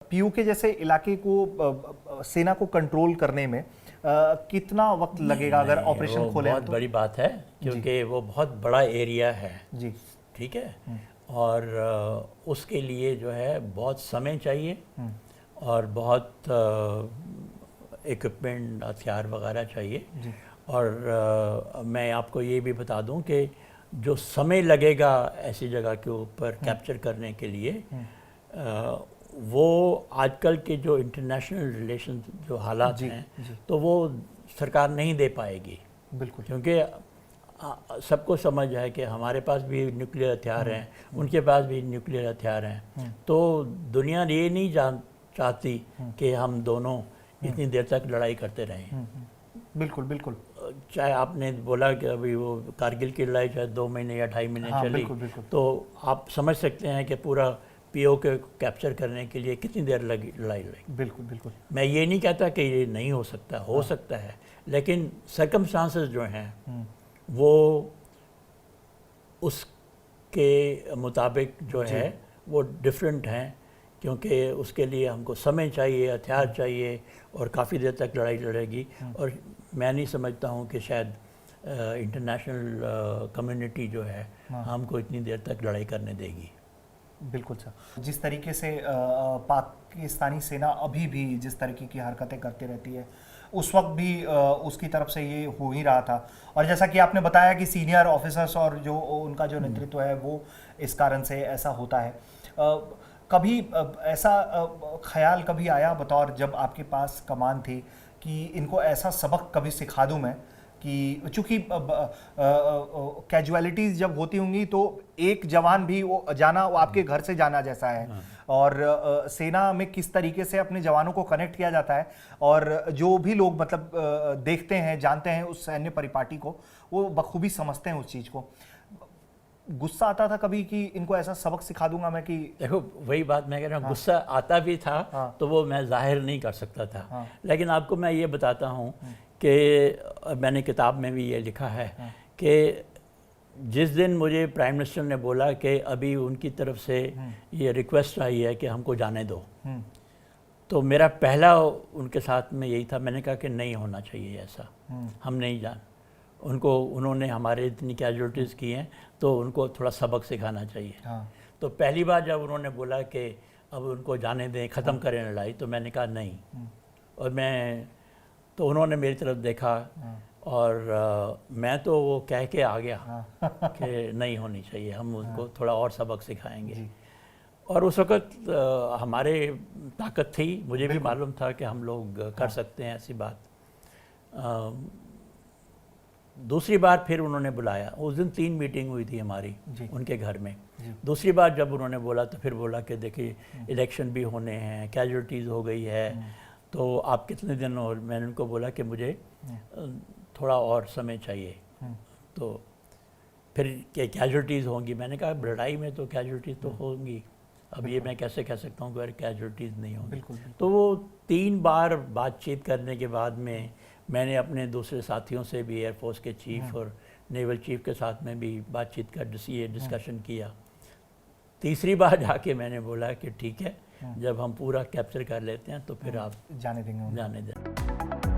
PoK के जैसे इलाके को सेना को कंट्रोल करने में कितना वक्त लगेगा अगर ऑपरेशन खोले? बहुत बड़ी बात है क्योंकि वो बहुत बड़ा एरिया है जी, ठीक है। और उसके लिए जो है बहुत समय चाहिए और बहुत इक्विपमेंट हथियार वगैरह चाहिए। और मैं आपको ये भी बता दूं कि जो समय लगेगा ऐसी जगह के ऊपर कैप्चर करने के लिए वो आजकल के जो इंटरनेशनल रिलेशन जो हालात हैं तो वो सरकार नहीं दे पाएगी। बिल्कुल, क्योंकि सबको समझ है कि हमारे पास भी न्यूक्लियर हथियार हैं, उनके पास भी न्यूक्लियर हथियार हैं। तो दुनिया ये नहीं चाहती कि हम दोनों इतनी देर तक लड़ाई करते रहें। बिल्कुल बिल्कुल। चाहे आपने बोला कि अभी वो कारगिल की लड़ाई चाहे 2 महीने या 2.5 महीने चली, बिल्कुल, बिल्कुल। तो आप समझ सकते हैं कि पूरा पीओके को कैप्चर करने के लिए कितनी देर लगी लड़ाई लगी। बिल्कुल बिल्कुल। मैं ये नहीं कहता कि ये नहीं हो सकता, हो सकता है, लेकिन सर्कमस्टांसेस जो हैं वो उसके मुताबिक जो है वो डिफरेंट हैं। क्योंकि उसके लिए हमको समय चाहिए, हथियार चाहिए और काफ़ी देर तक लड़ाई लड़ेगी। और मैं नहीं समझता हूँ कि शायद इंटरनेशनल कम्युनिटी जो है हमको इतनी देर तक लड़ाई करने देगी। बिल्कुल सर, जिस तरीके से पाकिस्तानी सेना अभी भी जिस तरीके की हरकतें करती रहती है, उस वक्त भी उसकी तरफ से ये हो ही रहा था। और जैसा कि आपने बताया कि सीनियर ऑफिसर्स और जो उनका जो नेतृत्व है वो इस कारण से ऐसा होता है। कभी ऐसा ख्याल कभी आया बतौर जब आपके पास कमान थी कि इनको ऐसा सबक कभी सिखा दूं मैं कि चूँकि कैजुअलिटीज़ जब होती होंगी तो एक जवान भी वो जाना वो आपके घर से जाना जैसा है। और सेना में किस तरीके से अपने जवानों को कनेक्ट किया जाता है और जो भी लोग मतलब देखते हैं, जानते हैं उस सैन्य परिपाटी को, वो बखूबी समझते हैं उस चीज़ को। गुस्सा आता था कभी कि इनको ऐसा सबक सिखा दूंगा मैं कि देखो वही बात मैं कह रहा हूँ। गुस्सा आता भी था तो वो मैं जाहिर नहीं कर सकता था। लेकिन आपको मैं ये बताता हूँ कि मैंने किताब में भी ये लिखा है कि जिस दिन मुझे प्राइम मिनिस्टर ने बोला कि अभी उनकी तरफ से ये रिक्वेस्ट आई है कि हमको जाने दो, तो मेरा पहला उनके साथ में यही था, मैंने कहा कि नहीं होना चाहिए ऐसा, हम नहीं जान। उन्होंने हमारे इतनी कैजुअलिटीज़ की हैं तो उनको थोड़ा सबक सिखाना चाहिए। तो पहली बार जब उन्होंने बोला कि अब उनको जाने दें, ख़त्म करें लड़ाई, तो मैंने कहा नहीं। और तो उन्होंने मेरी तरफ देखा और मैं तो वो कह के आ गया कि नहीं होनी चाहिए, हम उनको थोड़ा और सबक सिखाएंगे। और उस वक़्त हमारे ताकत थी, मुझे भी मालूम था कि हम लोग कर सकते हैं ऐसी बात। दूसरी बार फिर उन्होंने बुलाया, उस दिन 3 मीटिंग हुई थी हमारी उनके घर में। दूसरी बार जब उन्होंने बोला तो फिर बोला कि देखिए इलेक्शन भी होने हैं, कैजुअलिटीज़ हो गई है, तो आप कितने दिन और, मैंने उनको बोला कि मुझे थोड़ा और समय चाहिए। तो फिर कैजुअलिटीज़ होंगी, मैंने कहा लड़ाई में तो कैजुअलिटीज़ तो होंगी, अब ये मैं कैसे कह सकता हूँ कि कैजुअलिटीज़ नहीं होंगी। तो वो 3 बार बातचीत करने के बाद में मैंने अपने दूसरे साथियों से भी, एयरफोर्स के चीफ और नेवल चीफ के साथ में भी बातचीत कर ये डिस्कशन किया। तीसरी बार जाके मैंने बोला कि ठीक है, जब हम पूरा कैप्चर कर लेते हैं तो फिर आप जाने देंगे।